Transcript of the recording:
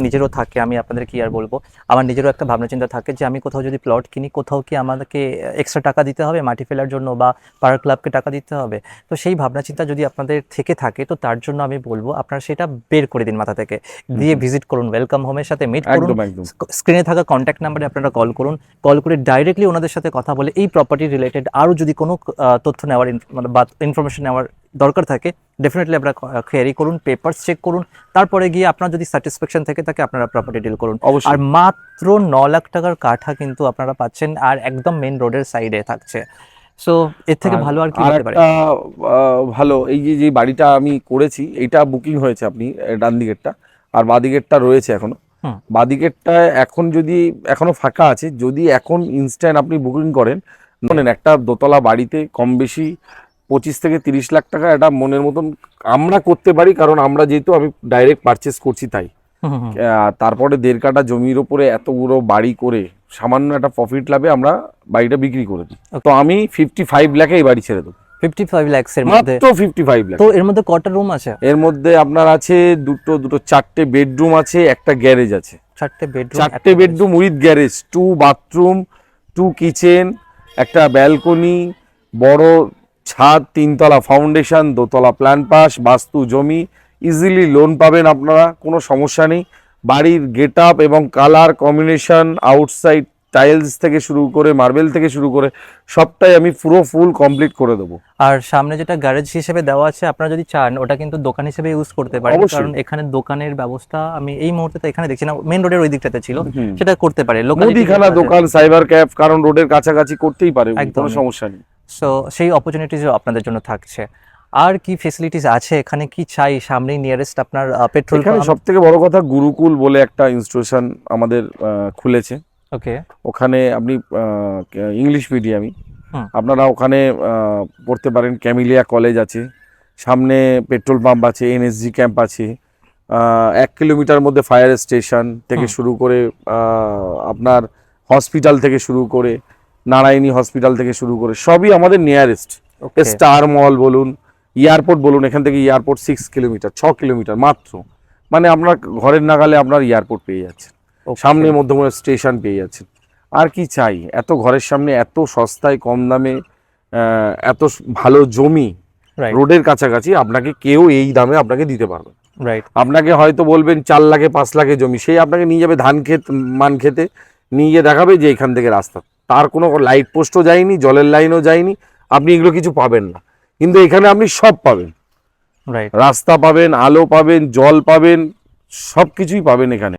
নিজেরও থাকে, আমি আপনাদের কি আর বলবো, আমার নিজেরও একটা ভাবনা চিন্তা থাকে যে আমি কোথাও যদি প্লট কিনি, কোথাও কি আমাদেরকে এক্সট্রা টাকা দিতে হবে মাটি ফেলার জন্য, বা পাড়ার ক্লাবকে টাকা দিতে হবে? তো সেই ভাবনা চিন্তা যদি আপনাদের থেকে থাকে, তো তার জন্য আমি বলবো আপনারা সেটা বের করে দিন মাথা থেকে, দিয়ে ভিজিট করুন, ওয়েলকাম হোমের সাথে মিট করুন। একদম একদম। স্ক্রিনে থাকা কন্ট্যাক্ট নাম্বারে আপনারা কল করুন, কল করে ডাইরেক্টলি ওনাদের সাথে কথা বলে এই প্রপার্টি রিলেটেড আরও যদি কোনো তথ্য নেওয়ার মানে বা ইনফরমেশন নেওয়ার দরকার থাকে, ডেফিনেটলি আপনারা কোয়েরি করুন, পেপারস চেক করুন, তারপরে গিয়ে আপনার যদি স্যাটিসফ্যাকশন থেকে থাকে আপনারা প্রপার্টি ডিল করুন। অবশ্যই। আর মাত্র 9 লাখ টাকার কাঠা কিন্তু আপনারা পাচ্ছেন, আর একদম মেন রোডের সাইডে থাকছে। সো এর থেকে ভালো আর কি আর হতে পারে? একটা ভালো, এই যে যে বাড়িটা আমি করেছি এইটা বুকিং হয়েছে, আপনি ডান দিকেরটা, আর বাঁ দিকেরটা রয়েছে এখনো। হুম। বাঁ দিকেরটা এখন যদি এখনো ফাঁকা আছে, যদি এখন ইনস্ট্যান্ট আপনি বুকিং করেন, ধরেন একটা দোতলা বাড়িতে কম বেশি 25 থেকে 30 লাখ টাকা এটা মনের মতন আমরা করতে পারি, কারণ আমরা যেহেতু আমি ডাইরেক্ট পারচেস করছি তাই। তারপরে 1.5 কাঠা জমির ওপরে এত বড় বাড়ি করে সামান্য একটা প্রফিট লাভে আমরা বাড়িটা বিক্রি করে দিই। তো আমি 55 লাখে এই বাড়ি ছেড়ে দেবো, 55 লাখস এর মধ্যে? মাত্র 55 লাখ। তো এর মধ্যে কটা রুম আছে? এর মধ্যে আপনার আছে দুটো 4টে বেডরুম আছে, একটা গ্যারেজ আছে। 4টে বেডরুম? 4টে bedroom with garage, 2 bathroom, 2 kitchen, একটা ব্যালকনি, বড় ছাদ, 3তলা ফাউন্ডেশন, 2তলা প্ল্যান পাস, বাস্তু জমি, ইজিলি লোন পাবেন আপনারা, কোনো সমস্যা নেই। বাড়ির গেট আপ এবং কালার কম্বিনেশন, আউটসাইড টাইলস থেকে শুরু করে মার্বেল থেকে শুরু করে সবটাই আমি পুরো ফুল কমপ্লিট করে দেবো। আর সামনে যেটা গ্যারেজ হিসেবে দেওয়া আছে, আপনারা যদি চান ওটা কিন্তু দোকান হিসেবে ইউজ করতে পারেন, অবশ্যই। কারণ এখানে দোকানের ব্যবস্থা আমি এই মুহূর্তে তো এখানে দেখছি না, মেন রোডের ওই দিকটাতে ছিল, হুম। সেটা করতে পারে মুদিখানা দোকান, সাইবার ক্যাফ, কারণ রোডের কাছাকাছি করতেই পারে, কোনো একদমই। সমস্যা নেই। সো সেই অপরচুনিটিসও আপনাদের জন্য থাকছে। আর কি ফেসিলিটিস আছে এখানে, কি চাই? সামনেই নিয়ারেস্ট আপনার পেট্রোল এখানে পাম্প। সব থেকে বড় কথা, গুরুকুল বলে একটা ইনস্টিটিউশন আমাদের খুলেছে। ওকে। ওখানে আপনি ইংলিশ মিডিয়ামই, হুম। আপনারা ওখানে পড়তে পারেন। ক্যামিলিয়া কলেজ আছে, সামনে পেট্রোল পাম্প আছে, এনএসজি ক্যাম্প আছে, 1 কিলোমিটার মধ্যে ফায়ার স্টেশন থেকে শুরু করে আপনার হসপিটাল থেকে শুরু করে নারায়ণী হসপিটাল থেকে শুরু করে সবই আমাদের নিয়ারেস্ট। ওকে। স্টার মল বলুন, এয়ারপোর্ট বলুন, এখান থেকে এয়ারপোর্ট 6 কিলোমিটার মাত্র, মানে আপনার ঘরের নাগালে আপনার এয়ারপোর্ট পেয়ে যাচ্ছেন, সামনে মধ্যমগ্রাম স্টেশন পেয়ে যাচ্ছেন। আর কি চাই? এত ঘরের সামনে এত সস্তায় কম দামে এত ভালো জমি রোডের কাছাকাছি, আপনাকে কেউ এই দামে আপনাকে দিতে পারবে না। রাইট। আপনাকে হয়তো বলবেন 4 লাখে 5 লাখে জমি, সেই আপনাকে নিয়ে যাবে ধান ক্ষেত মান খেতে, নিয়ে গিয়ে দেখাবে যে এখান থেকে রাস্তা, তার কোনো লাইট পোস্টও যায়নি, জলের লাইনও যায়নি, আপনি এগুলো কিছু পাবেন না। কিন্তু এখানে আপনি সব পাবেন, রাইট। রাস্তা পাবেন, আলো পাবেন, জল পাবেন, সব কিছুই পাবেন এখানে।